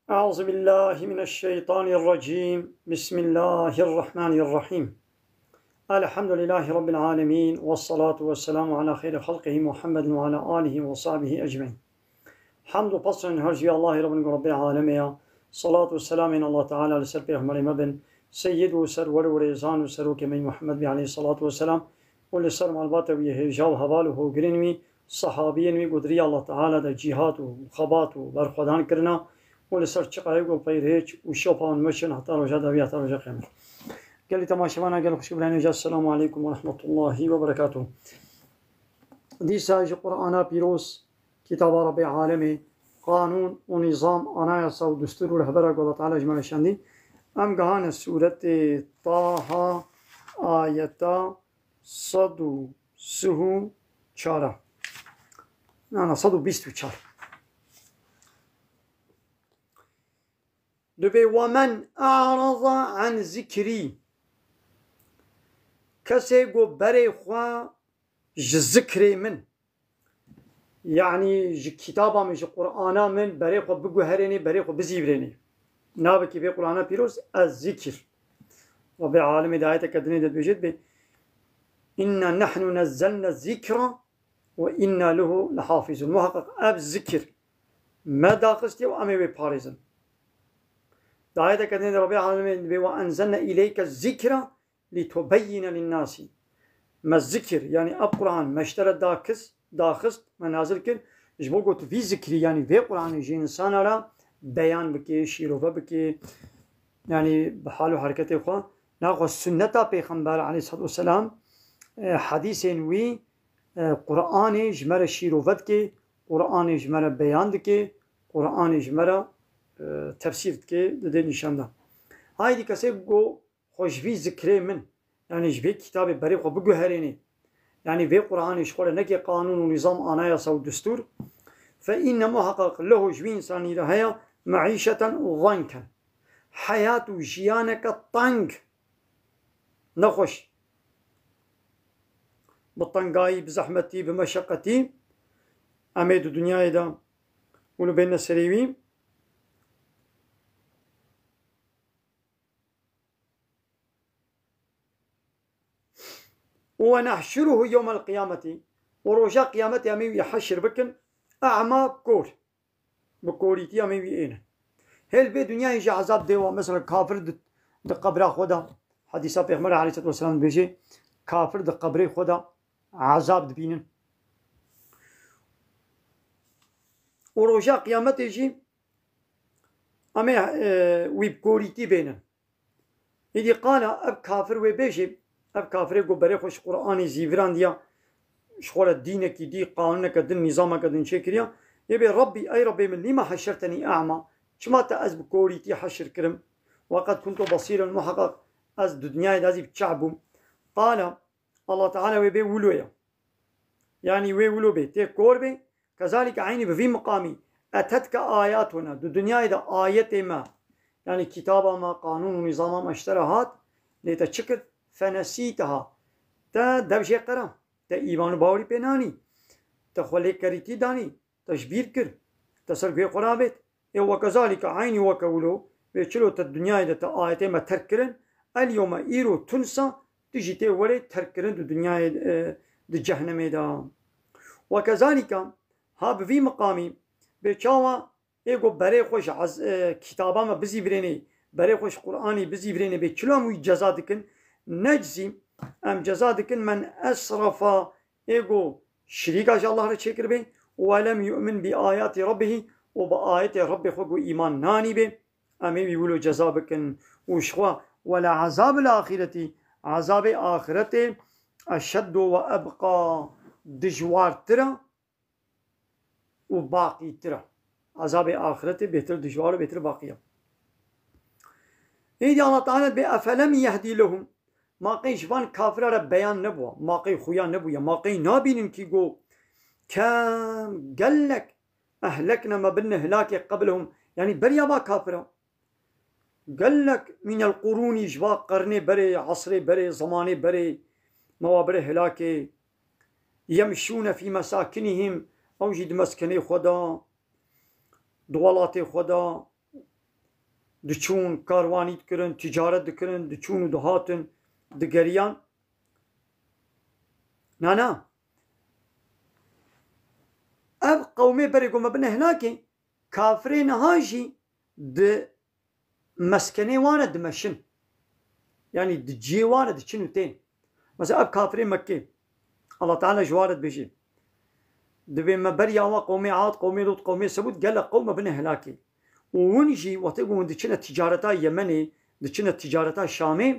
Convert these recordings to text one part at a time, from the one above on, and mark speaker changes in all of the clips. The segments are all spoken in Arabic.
Speaker 1: أعوذ بالله من الشيطان الرجيم. بسم الله الرحمن الرحيم. الحمد لله رب العالمين، والصلاة والسلام على خير خلقه محمد وعلى آله وصحبه أجمعين. حمد و پس هرجی الله رب العالمين، صلاة والسلام على الله تعالى لسر پیغمبر مبن سيد و سرور و ريزان و سروك من محمد عليه الصلاة والسلام و لسر معلبات و هجا و حوال و گرنوی صحابين وی قدري الله تعالى دا جهاد و خبات و برخودان کرنا و لسر چقایق و پیرهج و شوپان مشن حتى رجا دا حتى رجا قیمت. قال تماشانا قال خوش بلانجا. السلام عليكم ورحمة الله وبركاته. دي ساج قرآن بيروس كتاب رب العالمين قانون ونظام أنايا و دستور و رهبره الله تعالى جمال شاندي. ام قهان سورة طه آية صدو سهو چارة صدو بيستو چار دبي ومن أعرض عن ذكري كسي قو بري خوا ذكري من يعني كتابا من قرآن من بري خوا بقو هريني بري خوا بزيبريني نابكي في قرآن بيروس الذكر رب العالمين دعاية كدني دد بجد بي إنا نحن نزلنا الذكر وإنا له لحافظون. محقق أب ذكر ما داخستي وأمي بباريزن دعاية كدني رب العالمين بي وأنزلنا إليك الذكر لتبين للناس. ما الذكر يعني أب قرآن ما اشترى داخست منازل كر جبو قلت في ذكري يعني في قرآن يجي إنسان على بيان بكي شيروفة بكي يعني بحاله حركته خوا ناخذ سنة پیغمبر عليه الصلاة والسلام حديثين وي قرآن جمرة شيروفت كي قرآن جمرة بيان دكي قرآن جمرة تفسير كي ده نشان ده. هاي دي كسي قو خوش في ذكري من يعني جبي كتاب بريق وبقو هريني يعني في قرآن يشخور نكي قانون ونظام أنايا و دستور فإن محقق له جبي إنساني رهيا معيشة ضنكا حياة جيانك طنق نخوش بطنقاي بزحمتي بمشقتي أميد الدنيا دا ولو بين السريوي ونحشره يوم القيامة ورجاء قيامتي أمي يحشر بكن أعمى كور بكوريتي أمي إينا هل في دنيا يجي عذاب ديوا مثلا كافر د قبر خدا حديثة پیغمبر عليه الصلاة والسلام بيجي كافر د قبر خدا عذاب دبينن ورجاء قيامتي يجي أمي ويبكوريتي بينن يدي قال أب كافر وبيجي أب كافر يقول بري خوش قرآني زيفران ديا شخور الدينك دي قانونك دين نظامك دين شكريا يبي ربي أي ربي من لما حشرتني أعمى شما تأز بكوريتي حشر كرم وقد كنت بصيرا محقق أز دنيا دازي بتشعبهم. قال الله تعالى ويبي ولويا يعني ويولو بي تكور بي كذلك عيني بفي مقامي أتتك آياتنا دنيا دا آية ما يعني كتابة ما قانون ونظام ما اشتراهات لتشكر فنسيتها تا دبشي قرا تا إيمان باوري بيناني تا خولي كريتي داني تشبير كر تسر في قرابت وكذلك عيني وكولو بيشلو تا الدنيا دا تا آية ما تركرن اليوم إيرو تنسى تجي تولي تركرن الدنيا دا جهنم دا. وكذلك هاب في مقامي بيشاوا ايغو بري خوش كتابا ما بزي بريني بري خوش قرآني بزي بريني بيشلو مو جزادكن نجزي ام جزادكن من اسرف ايغو شريكا الله رشكر بي ولم يؤمن بآيات ربه وبآيات ربه خو ايمان ناني بي امي بيقولوا جزابكن وشخوا ولا عذاب الآخرة عذاب آخرته أشد وأبقى دجوار ترى وباقي ترى عذاب آخرته بهتر دجوار وبهتر باقية. إيدي الله تعالى بأفلم يهدي لهم ما قيش فان كافر بيان نبوة ما قي خويا نبويا ما قي نابين كيقو كم قال لك أهلكنا ما بن هلاك قبلهم يعني بريا ما كافرة قال لك من القرون يجبا قرني بري عصري بري زماني بري موابر هلاكي يمشون في مساكنهم أو جد مسكني خدا دوالات خدا دچون کاروانی دکرن تجارت دکرن دچون و دهاتن دگریان نه اب قومي بريقو مبنى هناك كافرين هاجي د مسكني وانا دمشن يعني دجي وانا دشنو تين مثلا اب كافرين مكة الله تعالى جوارد بيجي دبي ما بريا قومي عاد قومي لوط قومي سبوت قال لك قوم مبنى هناك ونجي وتقول من دشنا تجارتها يمني دشنا تجارتها شامي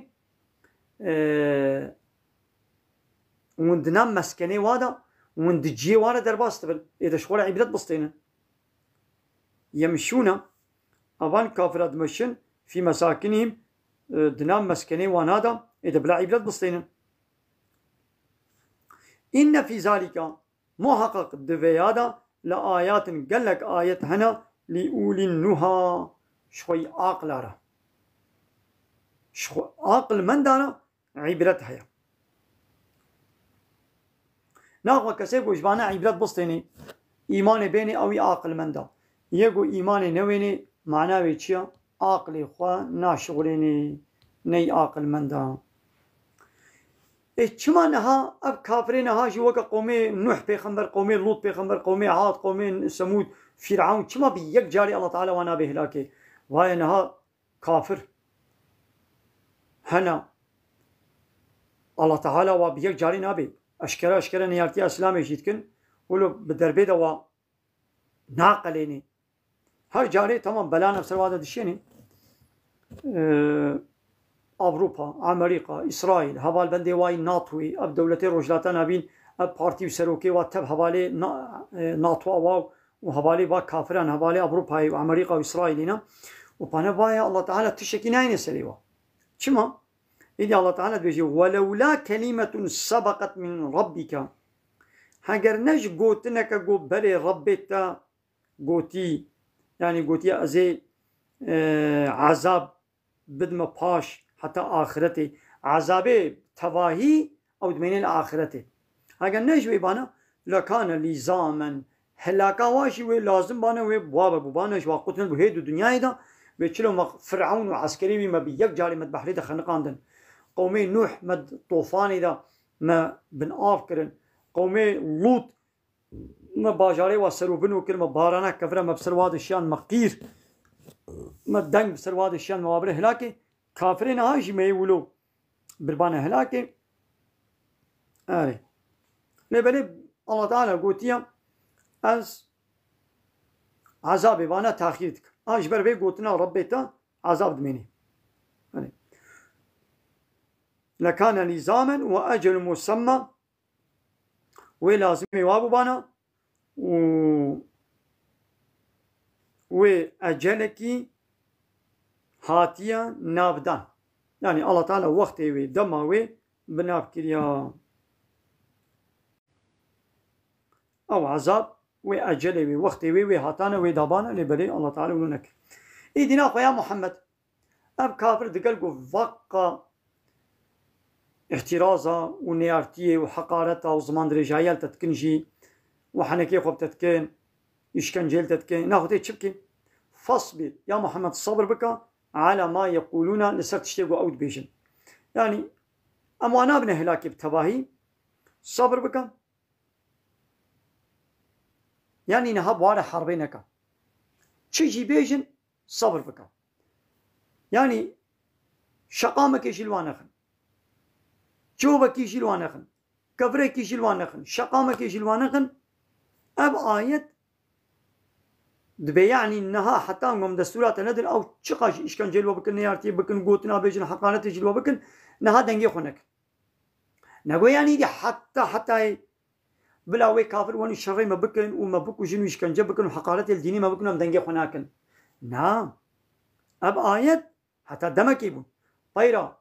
Speaker 1: وندنا مسكني وادا وند جي وانا درباستبل اذا شغل عبادات بسطينا يمشون ابان كافرات مشن في مساكنهم دنام مسكني وانادا اذا بلا عبادات بسطينا ان في ذلك محقق دفيادا لآيات قال لك آيات هنا لأولي النهى شوي عقلارا شو عقل من دارا عبرت هيا ناقوا كسيقو جبانا عبرت بسطيني إيمان بيني أوي عقل من دا يقو إيمان نويني معناه چيا عقل خوا ناشغليني ني عقل من دا چما نها اب كافرين نها جوكا قومي نوح بيخمبر قومي لوط بيخمبر قومي عاد قومي ثمود فرعون چما بيك جاري الله تعالى وانا بهلاكي وهي نها كافر هنا الله تعالى وبيك جاري نابي اشكرا نيارتي اسلام يجيتكن ولو بدربي دوا ناقليني هر جاري تمام بلا نفس الوضع دشيني أوروبا أمريكا إسرائيل هبال بندي واي ناتوي أب دولتي روجلاتنا بين أب بارتي وسروكي واتب هبالي ناتو واو وهبالي با كافران هبالي أوروبا وأمريكا وإسرائيل هنا وبنا بايا الله تعالى تشكي ناين سليوا شما إذا الله تعالى بيجي ولولا كلمة سبقت من ربك هاجر نج قوتنك قو بري ربتا قوتي يعني قوتي أزي عذاب بدم باش حتى آخرته عذابه تواهي أو دمين الآخرته اگر نجوي بانا لكان لزاما هلاكا واشي وي لازم بانا وي بوابا بوبانا شوا قتل بهيدو دنيا دا بيتشلو فرعون وعسكري ما بيك جاري مد بحري دا خنقاندن قومي نوح مد طوفاني دا ما بن آفكرن قومي لوط ما باجاري واسرو بنو كلمة بارانا كفرا ما بسرواد الشيان مقير ما دنگ بسرواد الشيان موابره هلاكي كافرين هاجي ما يقولوا بربانا هلاكي لبني الله تعالى قوتيا از عذابي بانا تاخيرتك اجبر بي قوتنا ربيتا عذاب دميني لكان نظاما واجل مسمى ولازم يوابو بانا واجلكي هاتيا نابدان يعني الله تعالى وقته وي دما وي بناب كريا او عذاب وي اجل وي وقته وي هاتانا وي دابانا لبري الله تعالى ولونك ايدينا يا محمد اب كافر دقلقو وقا احترازا ونيارتيه وحقارتها وزمان رجايال تتكنجي وحنكي خوب تتكن يشكنجيل تتكن ناخذ تشبكي فاصبر يا محمد الصبر بك على ما يقولون لسر تشتيقوا أود بيجن يعني أموانا بن هلاك بتباهي صبر بك يعني نهب وارا حربينك تشيجي بيجن صبر بك يعني شقامك يجلوانخن جوبك يجلوانخن كفرك يجلوانخن شقامك يجلوانخن أب آية دبي يعني انها حتى هم دستورات ندر او چقاش اشكنجل وبكن نيارتي بكن قوتنا بيجن حقانه تجل وبكن نها دنگي خونك نقول يعني دي حتى بلا وي كافر وني شر ما بكن وما بكو جنو اشكنجه بكن حقارات الديني ما بكن دنگي خوناكن نعم اب ايات حتى دمك يبون طيرا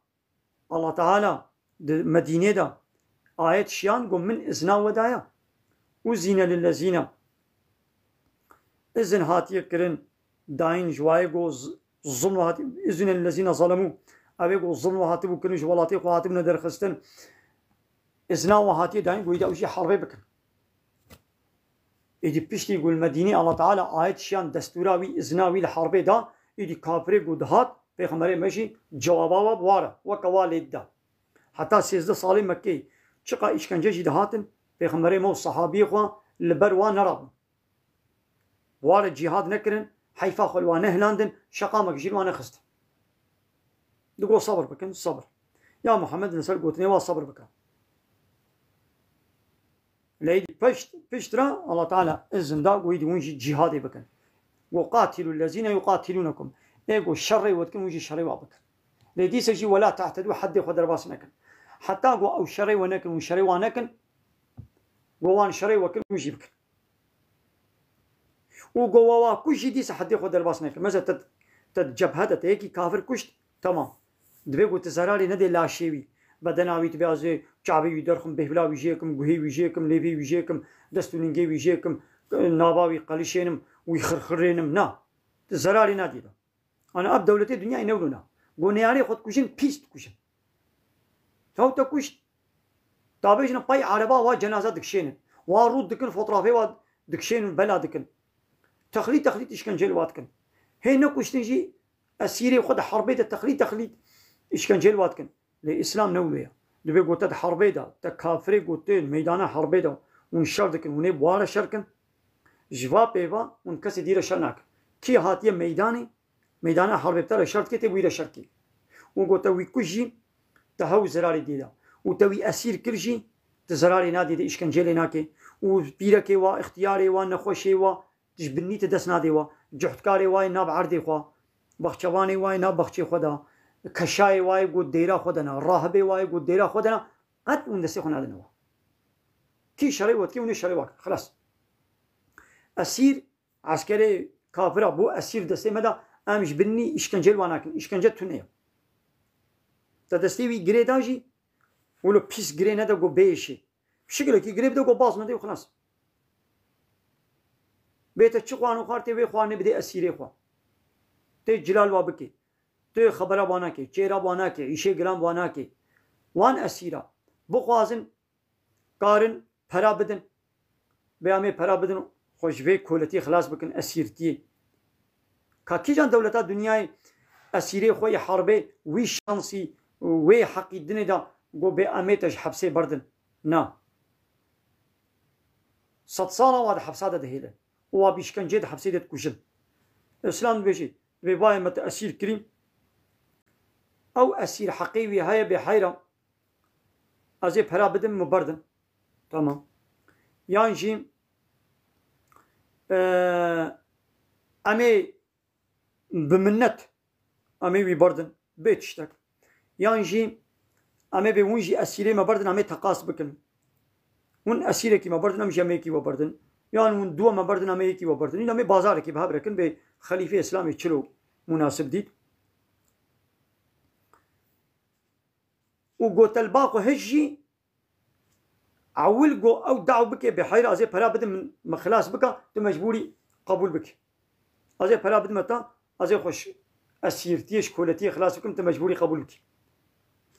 Speaker 1: الله تعالى مدينه دا ايات شيان قم من اذنا ودايا وزين للذين إذن هاتي كرن داين جواي جو ظلم هاتي إذن الذين ظلموا أبي جو ظلم هاتي بكرن جوالاتي قواتي من درخستن إذنا وهاتي داين جو يدا وشي حربي بكن إذا بيشتي يقول المدينة الله تعالى آيات شيان دستوراوي إذناوي الحربي دا إيدي كافري قدهات بيغمبري ماشي جوابا بوارا وكوالد دا حتى 13 صالي مكي شقا إشكنجة جدهاتن بيغمبري مو الصحابي خوا لبروان نراب وارا جهاد نكرن حيفا خلوانه هلاندن شقا مكجيل وانا خست دقو صبر بكن صبر يا محمد نسأل قوتني والصبر بكن ليدي بشترا الله تعالى إذن دا ويدي ونجي جهادي بكن وقاتلوا الذين يقاتلونكم ايقو الشر ودكن ونجي الشر وابكن ليدي سجي ولا تعتدوا حد يخذ رباس نكن حتى قو او الشر ونكن والشر ونكن قوان الشر وكن ونجي بكن وقوا كل شيء ديس حد يخذ رباس نكن مثلا تجبهة هيك كافر كشت تمام دبيقو تزراري ندي لا شيوي بدناوي تبعزي شعبي يدرخم بهبلا ويجيكم قهي ويجيكم ليبي ويجيكم دستولينجي ويجيكم ناباوي قليشينم ويخرخرينم نا تزراري نادي دا انا اب دولتي الدنيا ينولونا قونياري خد كوشن بيست كوشن تو تكوش تابيجنا باي عربا وا جنازه دكشين وارود دكن فوترافي وا دكشين بلا دكن تخليد اشكنجل واتكن هنا كوشتنجي اسيري خد حربيه تخليد اشكنجل واتكن الاسلام نوليا دبي قلت حربيه دا تكافري قلت ميدان حربيه دا ونشر دكن وني بوار شركن جواب بيبا ونكسي دير شرناك كي هاتيه ميدان حربيه ترى شرط كتي ويرا شركي وقلت ويكوجي تهو زراري ديدا وتوي اسير كرجي تزراري نادي دي اشكنجل ناكي وبيركي وا اختياري وا نخوشي وا تجبني تدس نادي وا جهدكاري واي ناب عردي خوا بخچواني واي ناب بخچي خدا كشاي واي قد ديرا خدنا راهبي واي قد ديرا خدنا قد وندسي خنا دنوا كي شري وتكي وني شري واك خلاص اسير عسكري كافر ابو اسير دسي مدا امش بني اشكنجل واناكن اشكنجه تنيه تدستيوي جريداجي ولو بيس جري ندا جو بيشي بشكل كي جريب دو باص ندي وخلاص بيت تشقوانو خارتي وي خواني بدي اسيري خوا تي جلال وابكي تو خبره وانا کی چهره وانا کی ایشه گرام وانا کی وان اسیرا بخوازن کارن پرا بدن بیامه پرا بدن خوشوی کولتی خلاص بکن اسیرتی کا کی جان دولتا دنیای اسیری خوی حربه وی شانسی وی حقی دنه دا گو بیامه تج حبسه بردن نا 100 ساله واد حبسه ده هیله و بیشکنجه ده حبسه ده کشن اسلام بيجي بيباي مت اسير كريم او اسير حقيقي هاي بحيره ازي برا بدن مبردن تمام يعني امي بمنت امي ببردن بيتشتك يعني امي بونجي اسيري مبردن امي تقاس بكن ون اسيري كي مبردن ام جميكي وبردن يعني ون دو مبردن امي كي وبردن امي بازار كي بهبركن به خليفه اسلامي تشلو مناسب ديت وقوت الباقو هجي عول قو او دعو بك بحيره ازي برا بد من مخلاص بك مجبوري قبول بك ازي برا بد متى ازي خوش اسيرتيش كولتي خلاص بكم مجبوري قبول بك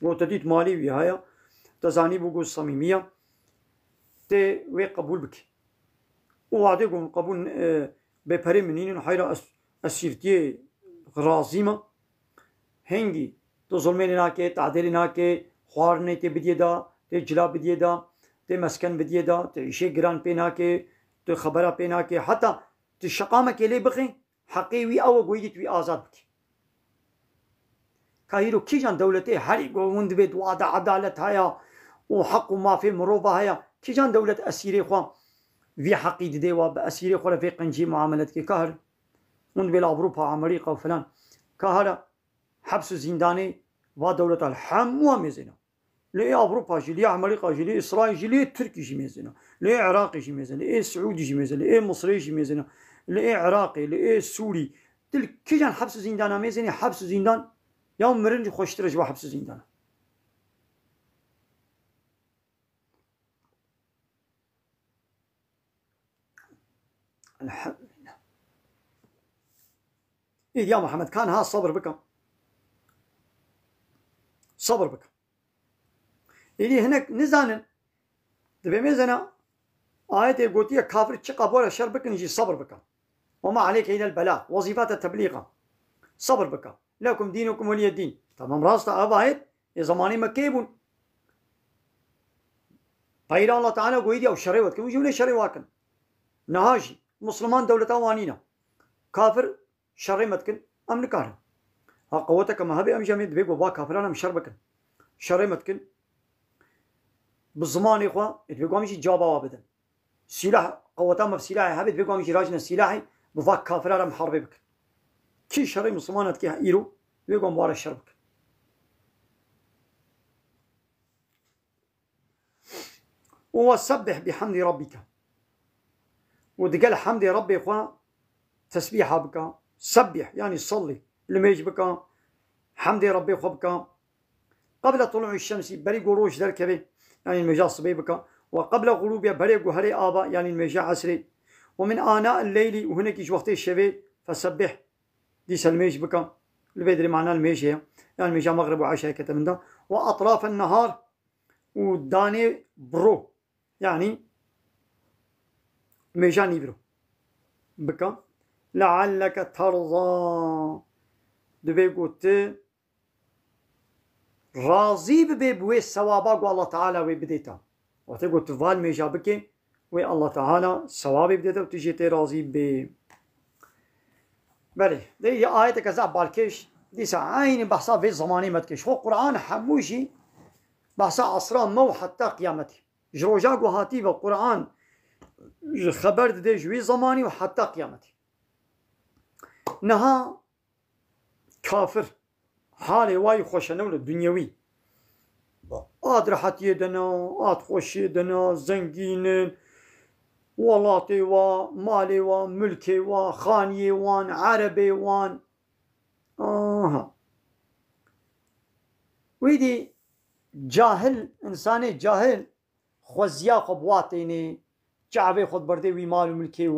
Speaker 1: وتديت مالي وياها تزاني بوغو الصميميه تي وي قبول بك وعدي قوم قبول ببري منين حيره اسيرتي غرازيمه هنگي تو ظلمين ناكي تعديل ناكي خوارني تي بديدا تي جلا بديدا تي مسكن بديدا تي عيشي جران بيناكي تي خبرة بيناكي حتى تي شقامة كيلي بخي حقيوي او قويدت وي آزاد بكي كايرو كي جان دولتي هاري قوند بيت وعدا عدالة هيا وحق ما في مروبة هيا كي جان دولة أسيري خوان في حقي ديوا بأسيري خوان في قنجي معاملتك كهر وند بلا أوروبا أمريكا وفلان كهر حبس زنداني و دولت الحموة ميزنا لي أوروبا جي لي أمريكا جي لي إسرائيل جي لي تركي جي ميزنا لي عراقي جي ميزنا لي سعودي جي ميزنا لي مصري جي ميزنا لي عراقي لي سوري تل كي جان حبس زندان ميزني حبس زندان يوم مرنج خوشترج وحبس زندان الحمد لله إيه يا محمد كان ها الصبر بكم صبر بك إلي هناك نزانن دبي ميزنا آية قوتية كافر تشقى بولا شر بك نجي صبر بك وما عليك إلا البلاغ وظيفات التبليغ صبر بك لكم دينكم ولي الدين. تمام راستا أبايت زماني مكيبون غير الله تعالى قويدي أو شري واتكن وجونا شري واكن نهاجي مسلمان دولة وانينا كافر شري متكن أم نكارن قوتك ما هبي أم جميد بيقو با كافرانا مشربكن شري متكن بالزمان إخوة يتبقوا مشي جابا وابدا سلاح قوتها ما بسلاحي هبي يتبقوا مشي راجنا سلاحي بفاك كافرانا محاربي بك كي شري مسلمانات كي إيرو يتبقوا مبارا الشربك. وسبح بحمد ربك ودقال حمد ربي إخوة تسبيحة بك سبح يعني صلي لميج بك حمد ربي إخوة بك قبل طلوع الشمس بري قروش ذلك به يعني المجاء صبي بك وقبل غروبها بري قهري آبا يعني المجاء عسري ومن آناء الليل وهناك وقت الشباب فسبح دي سلميج بك البدري معناه الميج هي يعني المجاء مغرب وعشاء كتب من ده وأطراف النهار وداني برو يعني ميجان يبرو بكا لعلك ترضى دبي قلت راضي ببوي الثوابا الله تعالى وبديتا وتقول تفال ميجا بكي وي الله تعالى ثوابي بديتا وتجي راضي ب بلي دي آية كذا بالكيش دي عين بحثا في زماني متكش هو قرآن حموشي بحثا عصران مو حتى قيامتي جروجاق وهاتي بالقرآن خبر دي جوي زماني وحتى قيامتي نها كافر حالي واي خوشنول الدنيوي آد راحت يدنا آد خوش يدنا زنگين ولاتي و مالي و ملكي و خاني وان عربي وان ويدي جاهل انساني جاهل خوزيا خبواتيني جعبي خود بردي وي مال ملكي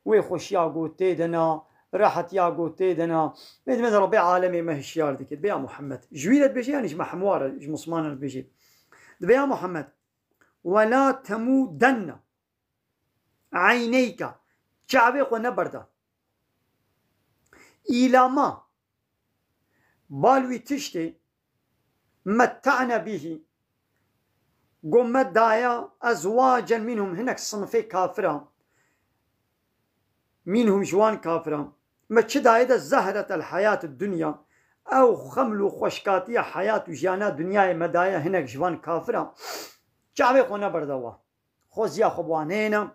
Speaker 1: وي خوشيا قوتي دنا راحت يا قوتي دنا مثل ربي عالمي ما هشيار ديك بيا محمد جويلت بيجي يعني جمع حموار مصمان بيجي بيا محمد ولا تمودن عينيك جعبي خو نبردا إلى ما بالوي تشتي متعنا به قمت دايا أزواجا منهم هناك صنفي كافرة منهم جوان كافرة ما تشدايدا زهرة الحياة الدنيا أو خملو خوشكاتية حياة جانا دنيا مدايا هناك جوان كافرة جعبي خونا بردوا خوزيا خبوانينا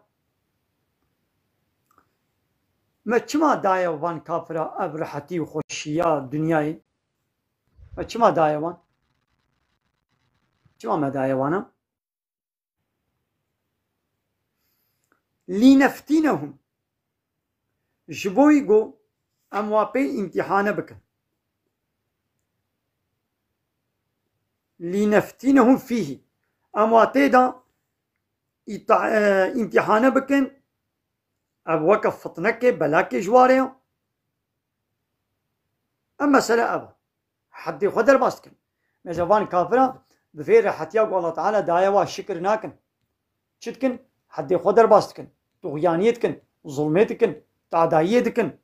Speaker 1: ما تشما دايا وان كافرة أبرحتي وخوشيا دنياي ما تشما دايا وان تشما ما دايا وانا لنفتنهم جبويقو أموابي امتحان بك لنفتنهم فيه أمواتي دا امتحان بكن أبوك فطنك بلاك جواريا أما سلا أبا حدي خدر باستكن مجابان كافرة بفير حتيا الله تعالى دايوا الشكر ناكن شتكن حدي خدر باستكن طغيانيتكن ظلميتكن تعدايتكن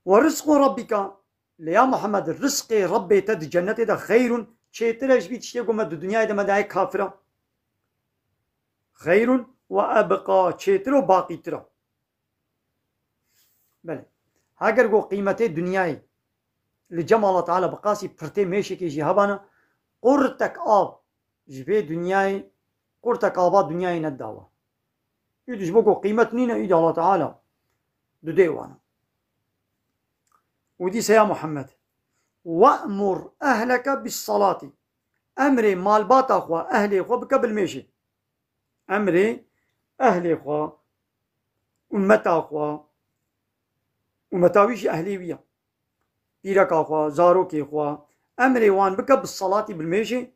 Speaker 1: ورزق ربك ليا محمد الرزق ربي تد جنة دا خير شيترش بيت شيء قمت الدنيا دا مداي كافرة خير وأبقى شيترو باقي ترى بله هاگر قو قيمة الدنيا لجمع الله تعالى بقاسي برتي ميشي كي جهبانا قرتك آب جبه دنياي قرتك آبا دنياي نداوا يدش بقو قيمة نينا إيد الله تعالى دو ديوانا ودي سيا محمد وأمر أهلك بالصلاة أمري مالبات أخوة أهلي أخوة بقبل ميشي أمري أهلي أخوة أمتا أخوة أمتاويش أهليوية بيرك أخوة زاروك أخوة أمري وان بك بالصلاة بالميشي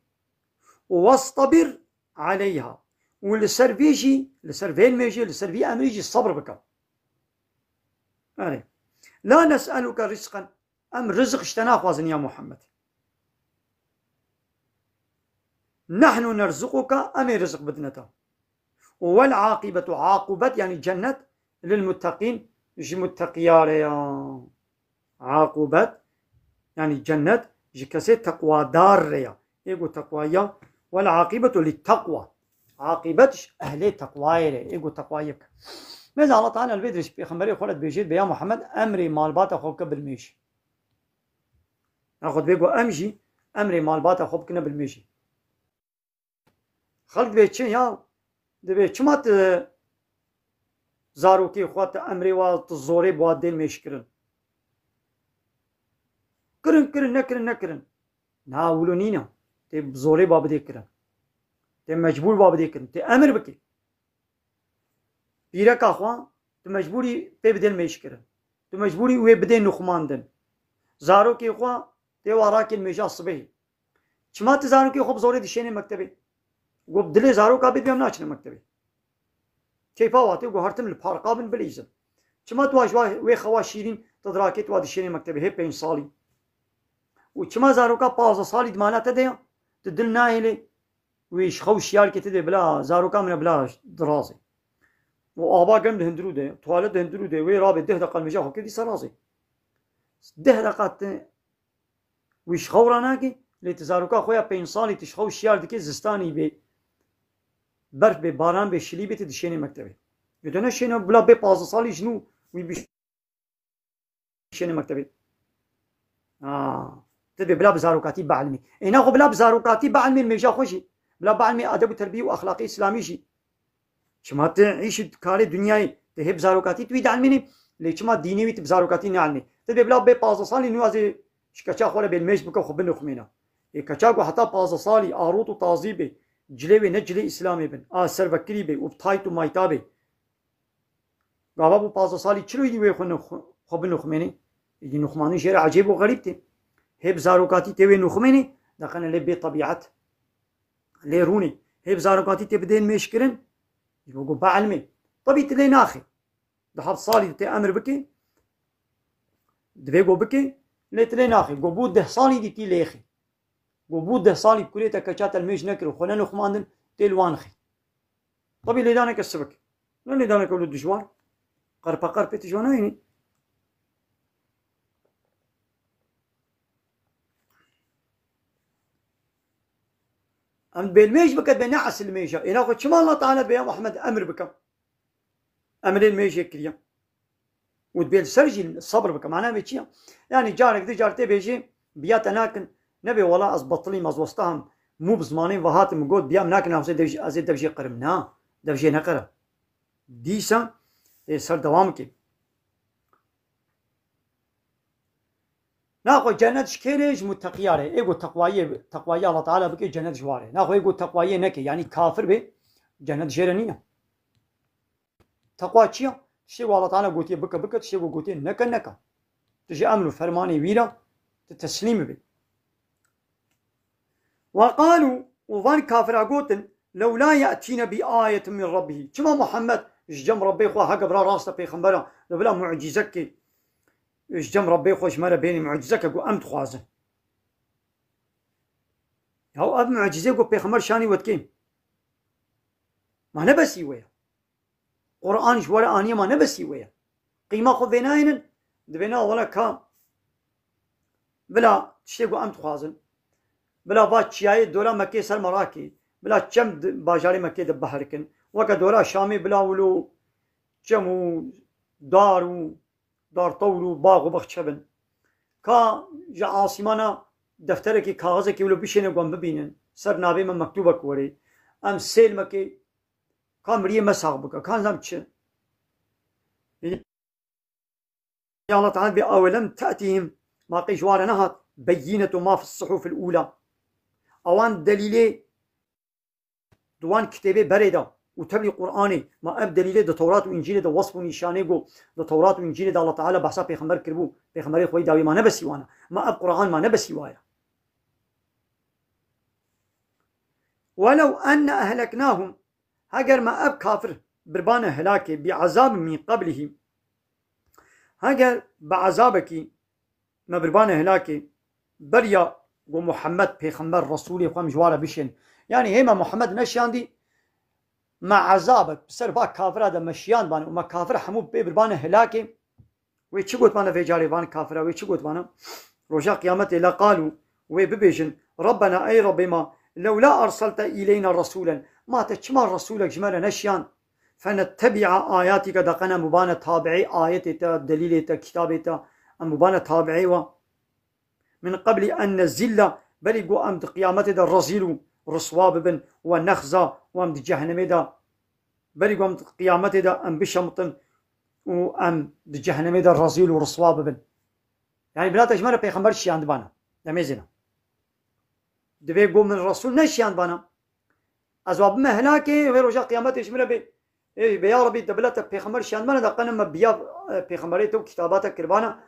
Speaker 1: واصطبر عليها والسرفيشي لسرفين ميشي لسرفي أمريجي الصبر بك أري لا نسألك رزقا أم رزق اشتناخوازن يا محمد نحن نرزقك أم رزق بدنته والعاقبة عاقبة يعني جنة للمتقين جي متقياريا عاقبت يعني جنة جكسي تقوى دار ريا إيقو تقوى والعاقبة للتقوى عاقبتش أهل تقوى إيقو تقوى يبك ماذا الله تعالى البدرش بيخمري خلت بيجيد بيا محمد أمري مالبات أخوك بالميشي ناخد بيقو أمشي أمري مالبات أخوك بالميشي خلق بيتشين يا دبي چمات زاروكي خوات أمري والتزوري بوادين ميشكرن كرن نكرن ناولو نينا تي بزوري باب دي كرن تي مجبور باب دي كرن تي أمر بكي بيرك أخوان تو مجبوری پی بدن میش کرن تو مجبوری وی بدن نخماندن زارو کی خوا تی وارا کل میشا صبح چما تی زارو کی خوب زوری دشینه مکتبه گوب دل زارو کا بید بیام ناچنه مکتبه کیفا واتی گو هرتم الفارقا بن بلیزن چما تو اجوا وی خوا شیرین تدراکت وا دشینه مکتبه هی 5 سالی و چما زارو کا 15 سالی دمانه تدیا تدل ناهله ویش خوش یار کی تدی بلا زارو کا من بلا درازه وآبا قم هندرو ده توالد هندرو ده وي رابط 10 دقيقة المجا هو كدي سرازي 10 دقيقة ويش خوراناكي لتزاروكا خويا 5 سالي تشخو شيار دكي زستاني بي برف بي باران بي شلي بيت دشيني مكتبي يدنا شينا بلا بي 15 سالي شنو وي بشيني مكتبي تبي بلا بزاروكاتي بعلمي انا خو بلا بزاروكاتي بعلمي المجا خوشي بلا بعلمي ادب وتربيه واخلاقي اسلامي شي شما تعيش كاري دنياي تهب زاروكاتي تويد علمني ليش ما ديني ويت بزاروكاتي نعلمي تبي بلا بي 15 سالي نوازي شكاچا خوله بالميش بكو خبن خمينا كاچاغو حتى 15 سالي اروت وتازيبي جلوي نجلي اسلامي بن سر وكري بي وبتايتو مايتابي غابو 15 سالي چلو يدي وي خبن خميني يجي نخماني شيء عجيب وغريب تي هب زاروكاتي تبي نخميني دخلنا لي بي طبيعه لي روني هب زاروكاتي تبدين مشكرن يقول بعلمي طبي تلي ناخي ده صالي تي امر بكي دبيغو بكي لي تلي ناخي قبود ده صالي دي تي ليخي قبود ده صالي كليتا كشات الميش نكر خلنا نخماندن تلوانخي طبي اللي دانك السبك اللي دانك ولد دجوان قربة تجوانيني أم بالميش بك بنعس الميشة إنا قلت شما الله تعالى بيا محمد أمر بك أمر الميشة كريا وتبيل سرجي الصبر بك معناه بيتشيا يعني جارك دي جارتي بيجي بيات ناكن نبي والله أزبطلي مزوستهم مو بزمانين وهات مقود بيام ناكن أزيد دبجي قرمنا دبجي نقرة ديسا سر دوامك ناخو جنت شكيرج متقياره ايغو تقوايه الله تعالى بك جنت جواره ناخو ايغو تقوايه نكي يعني كافر به جنت جيرانيه تقوا تشيا شي الله تعالى قوتي بك شي قوتي نكا تجي امر فرماني ويرا تسليم به وقالوا وظن كافر قوتن لولا ياتينا بآية من ربه كما محمد جم ربي خو حق برا راسته بيغمبره بلا معجزك ايش جم ربي خوش مرة بيني معجزك اقو امت خوازن هاو اب معجزه اقو بيخمر شاني ودكين ما نبسي ويا قرآن شوارا آنية ما نبسي ويا قيمة خو بيناين دبينا ولا كا بلا تشتيقو امت خوازن بلا با چياي دولا مكي سر مراكي بلا چم باجاري مكي دب بحركن وكا دولا شامي بلا ولو چمو دارو دار طولو باغ و بخشبن کا جا عاصمانا دفترك کاغذ ولو بشين قوم ببينن سر نابي من مكتوبه كوري ام سيل مكي كان مريه مساق بك كان زمتش يا الله تعالى بأولم تأتيهم ما قيجوار نهت بينة ما في الصحف الأولى اوان دليلي دوان كتابه بريده وتبلي قرآني ما أب دليله ده توراة وإنجيل ده وصف ونشانه جو ده توراة وإنجيل ده الله تعالى بحسب بيخمر كربو بيخمر خوي داوي ما نبسي وانا ما أب قرآن ما نبسي وايا ولو أن أهلكناهم هجر ما أب كافر بربان هلاكي بعذاب من قبله هجر بعذابك ما بربان هلاكي بريا ومحمد بيخمر رسولي خام جواره بشن يعني هما محمد نشاندي مع عذابك بسر باك كافر هذا مشيان بان وما كافر حموب بيبربان هلاكي ويتشي قوت بانا في جاريبان كافرة ويتشي قوت بانا رجاء قيامته لا قالوا ويببيجن ربنا أي ربي ما لولا أرسلت إلينا رسولا ما تشمال رسولك جمال نشيان فنتبع آياتك دقنا مبانا تابعي آياتك دليلك كتابك مبانا تابعي من قبل أن نزل بلقوا أمد قيامته دا رزيلو رسواب بن ونخزة وأمد جهنم دا بلقوا أمد قيامته دا أم بشمطن وأمد جهنم دا رزيلو رسواب بن يعني بلا تجمل بيخمبر شيان دبانا دميزنا دبي قوم من الرسول نشيان بانا أزواب ما هناك ويرجع قيامته يشمل بي بيا ربي دبلت بيخمبر شيان بانا دقنا مبيا بيخمبريتو كتاباتك كربانا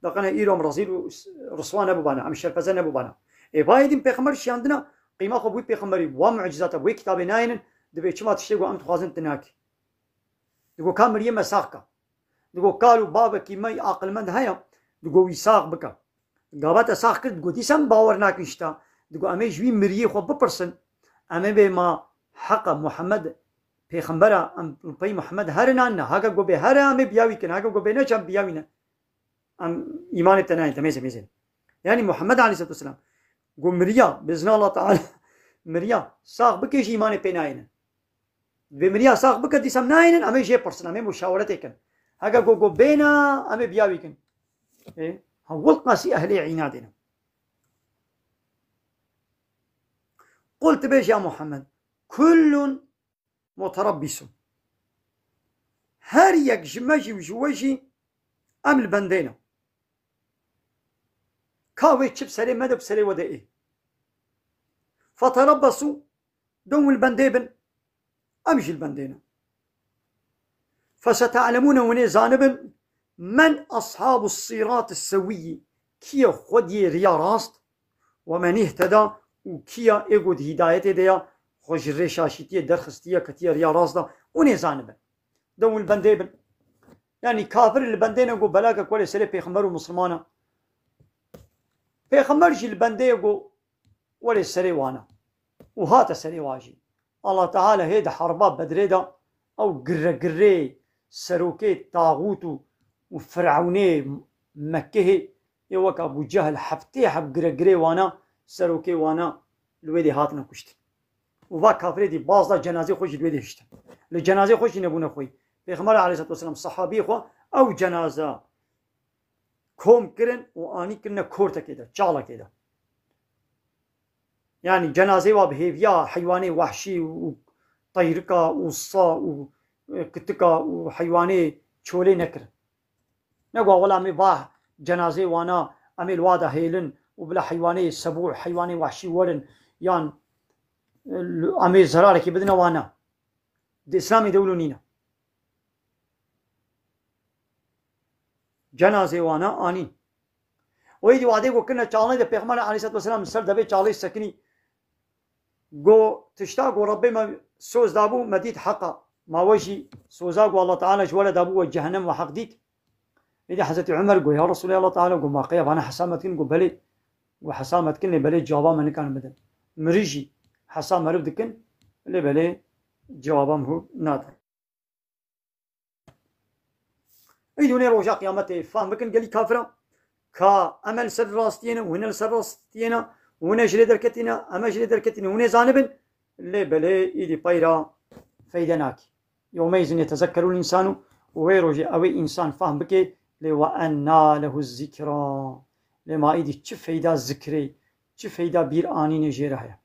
Speaker 1: دقنا إيرام رزيل رسوان أبو بانا أم شرفزان أبو بانا بايدين بيخمبر شيان دنا قيمة خبوي بيخمبري ومعجزات أبوي كتاب ناين دبي شما تشتغوا أم تخازن تناكي دقو كامل يما ساقا دقو قالوا بابا كيما عقل مند هيا دقو يساق بكا قابات ساق كرد دقو ديسان باور ناكنشتا دقو أمي جوي مريه خو ببرسن أمي بما حق محمد پیغمبر ام پی محمد هر نان هاگا گو به هر ام بیاوی کن هاگا گو به نه چم بیاوی نه ام ایمان تنای تمیز میزن یعنی محمد علیه الصلاه والسلام گو مریا باذن الله تعالی مریا ساق بکش ایمان پیناین به مریا ساق بک دیسم ناین ام جه پرسن ام مشاورت کن هاگا گو بینا ام بیاوی کن هول قاسی اهل عنادنا قلت بيش يا محمد كل متربص هر يك جمجي وجوجي ام البندينا كاوي تشب سري مدب سري ودائي فتربصوا دون البنديبن امجي البندينا فستعلمون وني زانبن من اصحاب الصراط السوي كيا خدي ريا راست ومن اهتدى وكيا ايقود هدايتي ديا خوش الرشاشيتية درخستية كتير ريا راسدا وني زانبن دون البنديبن يعني كافر البندين يقول بلاك كولي سري بيخمر ومسلمانا بيخمر جي البندين يقول ولي سري وانا وهات سري واجي الله تعالى هيدا حربات بدريدا او قري سروكي طاغوتو وفرعوني مكه يوك ابو جهل حفتي حب قري وانا سروكي وانا الويدي هاتنا كشت وفا كافر دي باز جنازه خوش الويدي هشت لجنازه خوش نبونا خوي پیغمبر عليه الصلاه والسلام صحابي خو او جنازه كوم كرن واني كنا كورتا كده چالا كده يعني جنازه وبهيفيا حيواني وحشي وطيركا وصا وكتكا وحيواني چولي نكر نقول والله مي باه جنازه وانا امي الوادا هيلن وبلا حيواني سبوع حيواني وحشي ورن يان امي زرارة كي بدنا وانا دي اسلامي دولونينا جنازه وانا اني ويدي وعدي کو كنا چالنے دے پیغمبر علیہ الصلوۃ والسلام سر دبے چالے سکنی گو تشتا گو رب ما سوز دابو مديد حقا ما وجي سوزاق الله تعالى جوال دابو جهنم وحق ديك إذا حضرت عمر قو يا رسول الله تعالى قو ما قيب أنا حسامتكن قو بلي وحسامتكن بلي جوابا من كان بدن مريجي حسام مرب دكن اللي بلي جوابهم هو نادر ايدوني روجا قيامته فاهم بكن قال لي كافره كا امل سر راستينا وهنا سر راستينا وهنا جري دركتنا اما جري دركتنا وهنا زانبن اللي بلي ايدي بايرا فايدناك يومئذ يتذكر الانسان ويروجي اوي انسان فاهم بكي لو ان له الذكرى لما ايدي تشف فايده ذكري تشف فايده بير اني نجيرها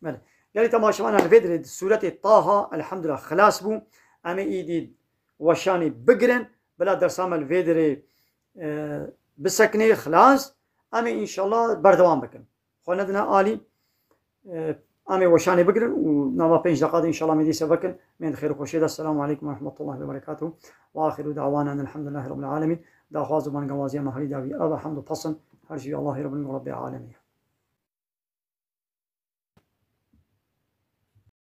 Speaker 1: بله قال لي تماشى انا الفيديو سوره طه الحمد لله خلاص بو اما ايدي وشاني بقرن بلا درسام الفيديو بسكني خلاص اما ان شاء الله بردوام بكن خوندنا عالي اما وشاني بقرن ونما 5 دقائق ان شاء الله مدي سبكن من خير وخشيد. السلام عليكم ورحمه الله وبركاته واخر دعوانا ان الحمد لله رب العالمين دا خواز من غوازي ما هري داوي الله الحمد فصل هرجي الله رب العالمين.